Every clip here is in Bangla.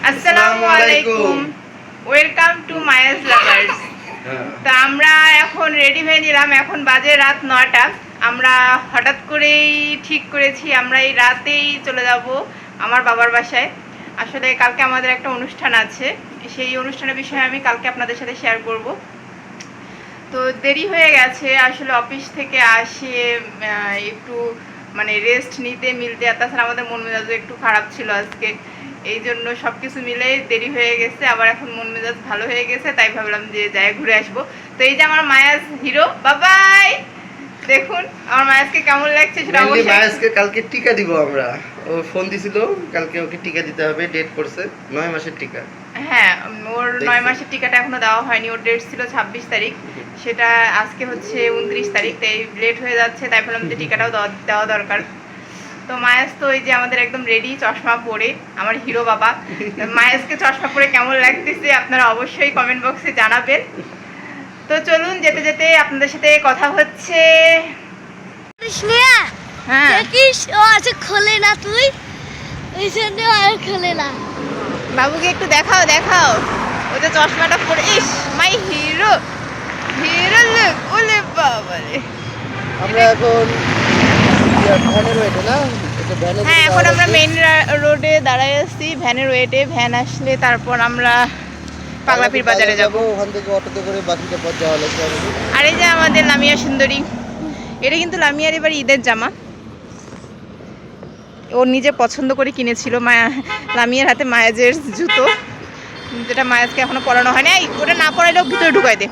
আসসালামু আলাইকুম, ওয়েলকাম টু মায়াস লাভার্স। তো আমরা এখন রেডি হয়ে নিলাম, এখন বাজে রাত 9টা। আমরা হঠাৎ করেই ঠিক করেছি আমরা এই রাতেই চলে যাব আমার বাবার বাসায়। আসলে কালকে আমাদের একটা অনুষ্ঠান আছে, সেই অনুষ্ঠানের বিষয়ে আমি কালকে আপনাদের সাথে শেয়ার করব। তো দেরি হয়ে গেছে আসলে, অফিস থেকে আসে একটু মানে রেস্ট নিতে মিলতে, আর তাছাড়া আমাদের মন মেজাজও একটু খারাপ ছিল আজকে, এই জন্য সব কিছু মিলে দেরি হয়ে গেছে। আবার এখন মন মেজাজ ভালো হয়ে গেছে, তাই ভাবলাম যে যাই ঘুরে আসবো। তো এই যে আমার মায়াজ হিরো, বাবাই দেখুন আমার মায়াজকে কেমন লাগছে সেটা অবশ্যই। মায়াজকে কালকে টিকা দিব আমরা, ও ফোন দিছিল কালকে ওকে টিকা দিতে হবে, ডেট করছে 9 মাসের টিকা। হ্যাঁ, ওর 9 মাসের টিকাটা এখনো দেওয়া হয়নি, ওর ডেট ছিল 26 তারিখ, সেটা আজকে হচ্ছে 29 তারিখ, তাই লেট হয়ে যাচ্ছে, তাই ভাবলাম যে টিকাটাও দেওয়া দরকার। তো মায়াজ তো ওই যে আমাদের একদম রেডি, চশমা পরে, আমার হিরো বাবা। মায়াজকে চশমা পরে কেমন লাগতেছে আপনারা অবশ্যই কমেন্ট বক্সে জানাবেন। তো চলুন যেতে যেতে আপনাদের সাথে কথা হচ্ছে। হ্যাঁ দেখিস ও আছে, খোলে না তুই, ওই জন্য আর খোলে না। বাবুকে একটু দেখাও দেখাও, ও যে চশমাটা পরে, ইস মাই হিরো, হিরো লুক, ওলে বাবা রে। আমরা এখন ভ্যানের ওয়েটে না, হ্যাঁ এখন আমরা মেইন রোডে দাঁড়ায় আছি ভ্যানের ওয়েটে। ভ্যান আসলে তারপর আমরা পাগলাপীর বাজারে যাব, ওখান থেকে অটোতে করে বাকিটা পথ যাওয়া লাগবে। আর এই যে আমাদের লামিয়া সুন্দরী, এটা কিন্তু লামিয়ার এবার ঈদের জামা, ও নিজে পছন্দ করে কিনেছিল। লামিয়ার হাতে মায়াজের জুতো, যেটা মায়াজকে এখনো পরানো হয় না। ওটা না পরাইলেও ভিতরে ঢুকাই দে,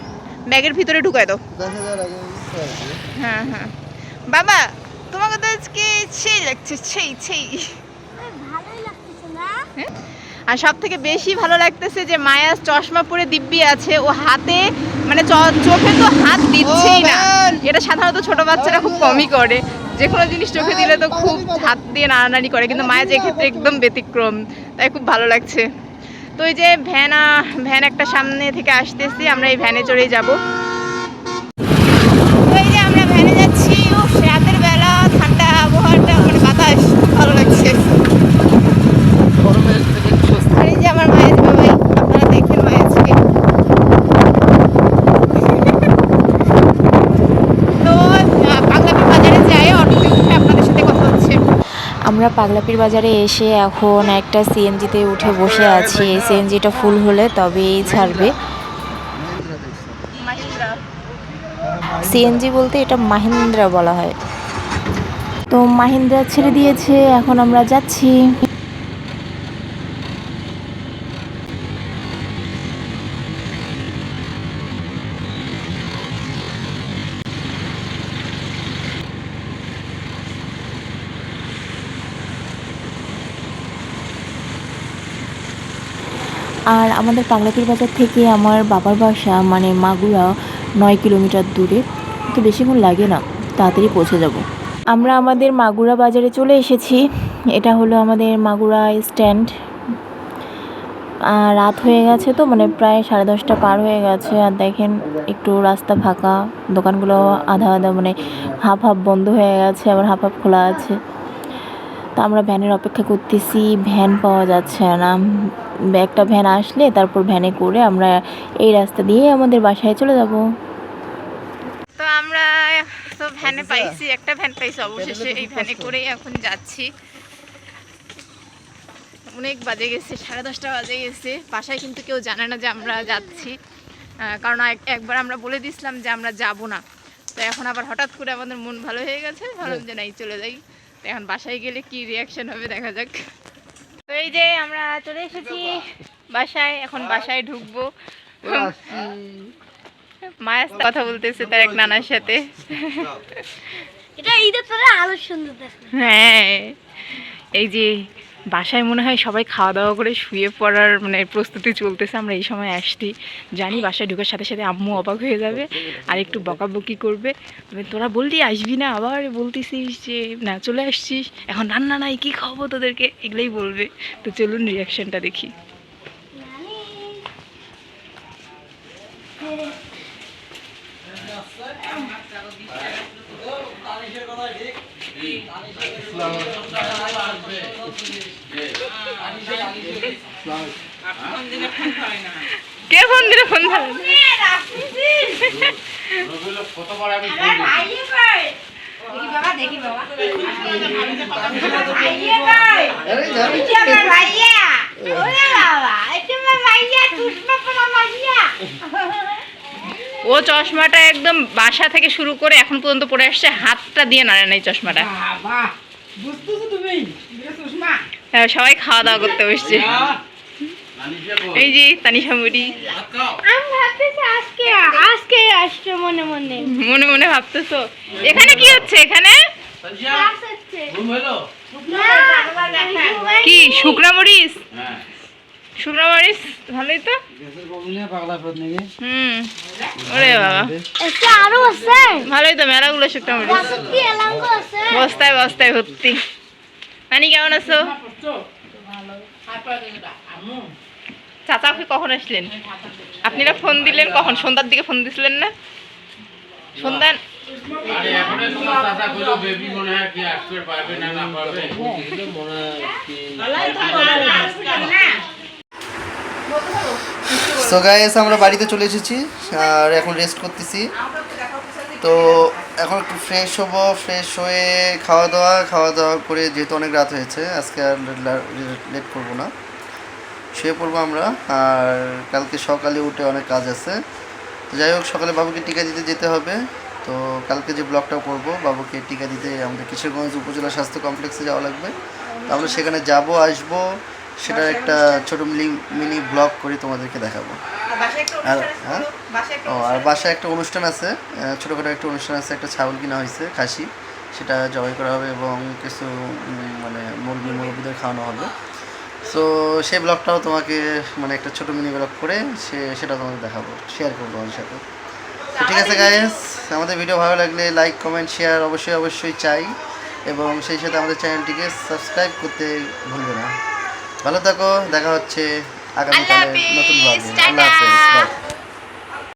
ব্যাগের ভিতরে ঢুকাই দাও। হ্যাঁ হ্যাঁ বাবা, তোমাকে তো আজকে সেই লাগছে, সেই ভালোই লাগতেছে না? আর সব থেকে বেশি ভালো লাগতেছে যে মায়াজ চশমা পরে দিব্যি আছে, ও হাতে মানে চোখে তো হাত দিচ্ছেই না। এটা সাধারণত ছোট বাচ্চারা খুব কমই করে, যে কোনো জিনিস চোখে দিলে তো খুব হাত দিয়ে নাড়ানাড়ি করে, কিন্তু মায়াজ এক্ষেত্রে একদম ব্যতিক্রম, তাই খুব ভালো লাগছে। তো এই যে ভ্যান একটা সামনে থেকে আসতেছি, আমরা এই ভ্যানে চড়েই যাব। তো এই যে আমরা ভ্যানে যাচ্ছি, ও রাতের বেলা ঠান্ডা আবহাওয়াটা, মানে বাতাস ভালো লাগছে। আর এই যে আমার মায়ের বাবাই, আপনারা দেখেন মায়েরকে। তো পাগলাপীর বাজারে যাই, অটোতে উঠে আপনাদের সাথে কথা হচ্ছে। আমরা পাগলাপীর বাজারে এসে এখন একটা সিএনজিতে উঠে বসে আছি। এই সিএনজিটা ফুল হলে তবেই ছাড়বে। সিএনজি বলতে এটা মাহিন্দ্রা বলা হয়। তো মাহিন্দ্রা ছেড়ে দিয়েছে, এখন আমরা যাচ্ছি। আর আমাদের পাগলাপীর বাজার থেকে আমার বাবার বাসা মানে মাগুরা 9 কিলোমিটার দূরে, তো বেশিক্ষণ লাগে না, তাড়াতাড়ি পৌঁছে যাব। আমরা আমাদের মাগুরা বাজারে চলে এসেছি। এটা হলো আমাদের মাগুরা স্ট্যান্ড। রাত হয়ে গেছে তো, মানে প্রায় 10:30 পার হয়ে গেছে। আর দেখেন একটু রাস্তা ফাঁকা, দোকানগুলো আধা আধা মানে হাফ হাফ বন্ধ হয়ে গেছে, আবার হাফ হাফ খোলা আছে। তো আমরা ভ্যানের অপেক্ষা করতেছি, ভ্যান পাওয়া যাচ্ছে না। একটা ভ্যান আসলে তারপর ভ্যানে করে আমরা এই রাস্তা দিয়ে আমাদের বাসায় চলে যাব। তো আমরা তো ভ্যানে পাইছি, একটা ভ্যান পাইছি অবশেষে, এই ভ্যানে করেই এখন যাচ্ছি। অনেক বাজে গেছে, 10:30 বাজে গেছে। বাসায় কিন্তু কেউ জানে না যে আমরা যাচ্ছি, কারণ একবার আমরা বলে দিয়েছিলাম যে আমরা যাব না। তো এখন আবার হঠাৎ করে আমাদের মন ভালো হয়ে গেছে, ভাবলাম যে নাই চলে যাই। তো এখন বাসায় গেলে কি রিয়াকশন হবে দেখা যাক। তো এই যে আমরা চলে এসেছি বাসায়, এখন বাসায় ঢুকবো। মায়ের কথা বলতেছে তার এক নানার সাথে। এটা ঈদের পরে আরো সুন্দর দেখো। হ্যাঁ এই যে বাসায় মনে হয় সবাই খাওয়া দাওয়া করে শুয়ে পড়ার মানে প্রস্তুতি চলতেছে। আমরা এই সময় আসছি, জানি বাসায় ঢোকার সাথে সাথে আম্মু অবাক হয়ে যাবে আর একটু বকাবকি করবে, তোরা বললি আসবি না, আবার বলতেছিস যে না চলে আসছিস, এখন রান্না নাই, কি খাওয়াবো তোদেরকে, এগুলোই বলবে। তো চলুন রিয়াকশনটা দেখি। কে ফোন দিলে ফোন ধরে ও চশমাটা একদম বাসা থেকে শুরু করে এখন পর্যন্ত পড়ে আসছে, হাতটা দিয়ে নাড়ে নাই চশমাটা। হ্যাঁ, সবাই খাওয়া দাওয়া করতে বসছে। এই যে তানিশা মুড়ি আমি ভাবতেছি আজকে আসছে মনে মনে মনে মনে ভাবতেছো এখানে কি হচ্ছে? এখানে ক্লাস হচ্ছে কি শুকনা মরিচ? শুকনা মরিচ ভালোই তো। ওরে বাবা, এটা আরো আছে ভালোই তো, মেলাগুলো শুকনা মরিচ কি এলাঙ্গো আছে বস্তায় বস্তায় ভর্তি। নানি কেমন আছো? চাচা আপনি কখন আসলেন? আপনারা ফোন দিলেন কখন? সন্ধ্যার দিকে ফোন দিছিলেন না? সন্ধ্যা সো গাইস আমরা বাড়িতে চলে এসেছি আর এখন রেস্ট করতেছি। তো এখন একটু ফ্রেশ হব, ফ্রেশ হয়ে খাওয়া দাওয়া করে, যেহেতু অনেক রাত হয়েছে আজকে আর লেট করবো না, শুয়ে পড়বো আমরা। আর কালকে সকালে উঠে অনেক কাজ আছে। তো যাই হোক, সকালে বাবুকে টিকা দিতে যেতে হবে। তো কালকে যে ব্লগটা করব, বাবুকে টিকা দিতে আমাদের কিশোরগঞ্জ উপজেলা স্বাস্থ্য কমপ্লেক্সে যাওয়া লাগবে। তো আমরা সেখানে আসবো, সেটার একটা ছোট মিনি ব্লগ করে তোমাদেরকে দেখাবো। আর হ্যাঁ, আর বাসায় একটা অনুষ্ঠান আছে, ছোটোখাটো একটা অনুষ্ঠান আছে, একটা ছাগল কিনা হয়েছে, খাসি, সেটা জবাই করা হবে এবং কিছু মানে মুরগিদের খাওয়ানো হবে। সো সেই ব্লগটাও তোমাকে মানে একটা ছোটো মিনি ব্লগ করে সেটা তোমাকে দেখাবো, শেয়ার করবো তোমাদের সাথে। তো ঠিক আছে গাইস, আমাদের ভিডিও ভালো লাগলে লাইক কমেন্ট শেয়ার অবশ্যই চাই, এবং সেই সাথে আমাদের চ্যানেলটিকে সাবস্ক্রাইব করতে ভুলবে না। ভালো থাকো, দেখা হচ্ছে আগামীকালে নতুন ব্লগে। আল্লাহ হাফেজ।